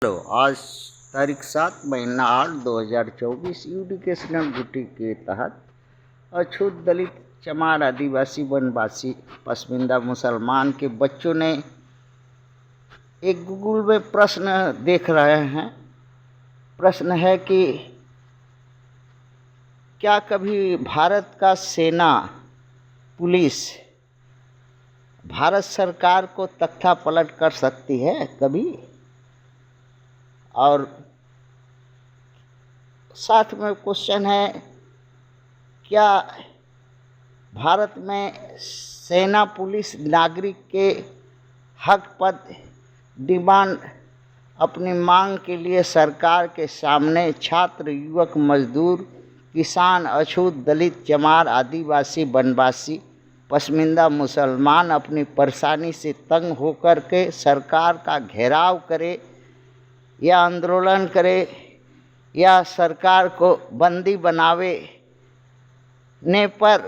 Hello, आज तारीख 7 महीना 8 2024 एजुकेशनल ड्यूटी के तहत अछूत दलित चमार आदिवासी वनवासी पसमिंदा मुसलमान के बच्चों ने एक गूगल में प्रश्न देख रहे हैं। प्रश्न है कि क्या कभी भारत का सेना पुलिस भारत सरकार को तख्ता पलट कर सकती है कभी? और साथ में क्वेश्चन है, क्या भारत में सेना पुलिस नागरिक के हक पद डिमांड अपनी मांग के लिए सरकार के सामने छात्र, युवक, मजदूर, किसान, अछूत दलित चमार आदिवासी वनवासी पसमिंदा मुसलमान अपनी परेशानी से तंग होकर के सरकार का घेराव करे या आंदोलन करे या सरकार को बंदी बनावे ने पर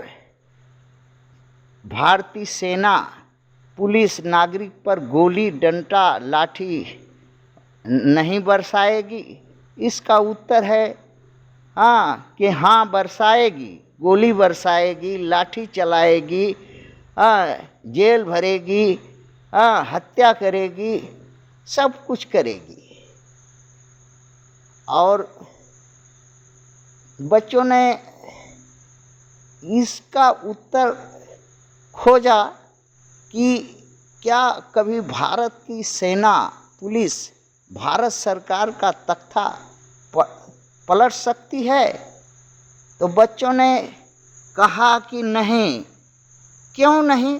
भारतीय सेना पुलिस नागरिक पर गोली, डंडा, लाठी नहीं बरसाएगी? इसका उत्तर है कि हाँ, बरसाएगी। गोली बरसाएगी, लाठी चलाएगी, जेल भरेगी, हत्या करेगी, सब कुछ करेगी। और बच्चों ने इसका उत्तर खोजा कि क्या कभी भारत की सेना पुलिस भारत सरकार का तख्ता पलट सकती है? तो बच्चों ने कहा कि नहीं। क्यों नहीं?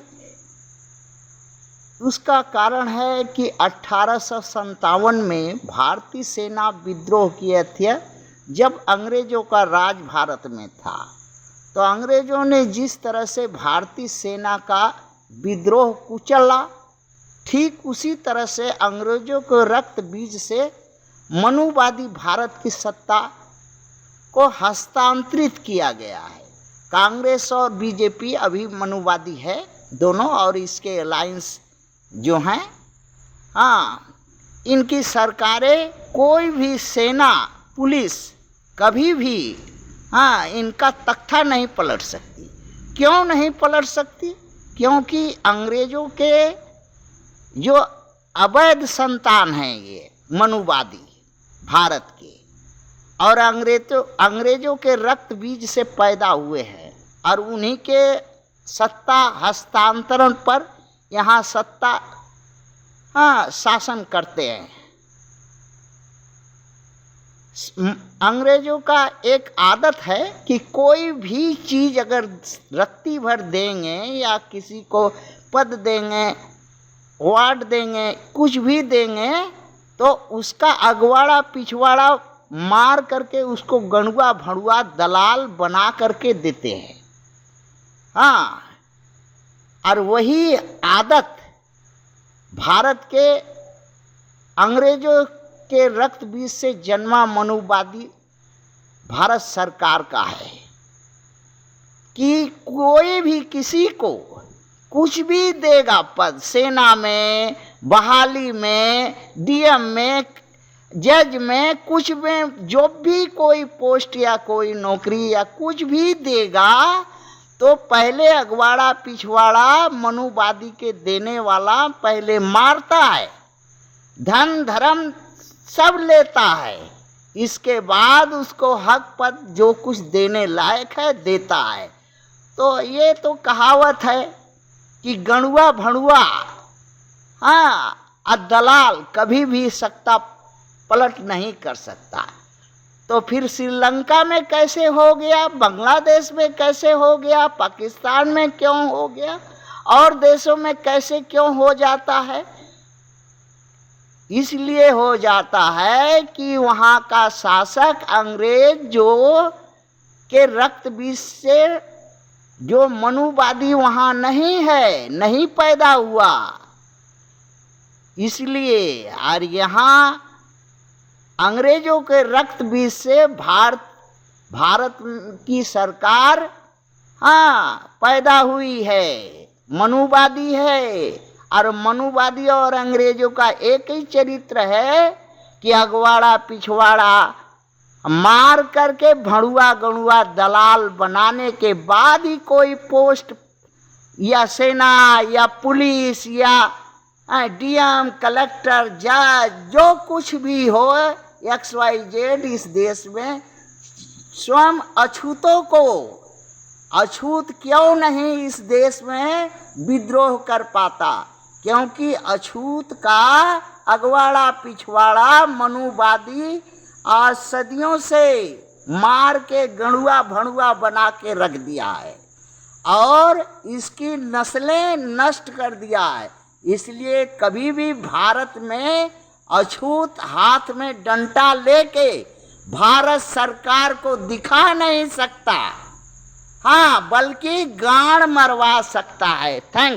उसका कारण है कि 1857 में भारतीय सेना विद्रोह किए थे। जब अंग्रेजों का राज भारत में था तो अंग्रेजों ने जिस तरह से भारतीय सेना का विद्रोह कुचला, ठीक उसी तरह से अंग्रेजों के रक्त बीज से मनुवादी भारत की सत्ता को हस्तांतरित किया गया है। कांग्रेस और बीजेपी अभी मनुवादी है दोनों, और इसके अलायंस जो हैं, इनकी सरकारें कोई भी सेना पुलिस कभी भी इनका तख्ता नहीं पलट सकती। क्यों नहीं पलट सकती? क्योंकि अंग्रेजों के जो अवैध संतान हैं ये मनुवादी भारत के, और अंग्रेजों के रक्त बीज से पैदा हुए हैं, और उन्हीं के सत्ता हस्तांतरण पर यहाँ सत्ता शासन करते हैं। अंग्रेजों का एक आदत है कि कोई भी चीज़ अगर रत्ती भर देंगे या किसी को पद देंगे, वार्ड देंगे, कुछ भी देंगे, तो उसका अगवाड़ा पिछवाड़ा मार करके उसको गणुआ भड़ुआ दलाल बना करके देते हैं। और वही आदत भारत के अंग्रेजों के रक्त बीज से जन्मा मनुवादी भारत सरकार का है कि कोई भी किसी को कुछ भी देगा, पद, सेना में, बहाली में, डीएम में, जज में, कुछ में, जो भी कोई पोस्ट या कोई नौकरी या कुछ भी देगा, तो पहले अगवाड़ा पिछवाड़ा मनुवादी के देने वाला पहले मारता है, धन धर्म सब लेता है, इसके बाद उसको हक पद जो कुछ देने लायक है देता है। तो ये तो कहावत है कि गणुआ भणुआ दलाल कभी भी सत्ता पलट नहीं कर सकता। तो फिर श्रीलंका में कैसे हो गया, बांग्लादेश में कैसे हो गया, पाकिस्तान में क्यों हो गया, और देशों में कैसे क्यों हो जाता है? इसलिए हो जाता है कि वहाँ का शासक अंग्रेज जो के रक्त बीज से जो मनुवादी वहाँ नहीं है, नहीं पैदा हुआ, इसलिए। और यहाँ अंग्रेजों के रक्त बीज से भारत की सरकार पैदा हुई है, मनुवादी है, और मनुवादी और अंग्रेजों का एक ही चरित्र है कि अगवाड़ा पिछवाड़ा मार करके भड़ुआ गणुआ दलाल बनाने के बाद ही कोई पोस्ट या सेना या पुलिस या डीएम कलेक्टर जज जो कुछ भी हो XYZ इस देश में स्वयं अछूतों को अछूत क्यों नहीं इस देश में विद्रोह कर पाता, क्योंकि अछूत का अगवाड़ा पिछवाड़ा मनुवादी आज सदियों से मार के गणुआ भणुआ बना के रख दिया है और इसकी नस्लें नष्ट कर दिया है। इसलिए कभी भी भारत में अछूत हाथ में डंडा लेके भारत सरकार को दिखा नहीं सकता, हाँ बल्कि गाड़ मरवा सकता है। थैंक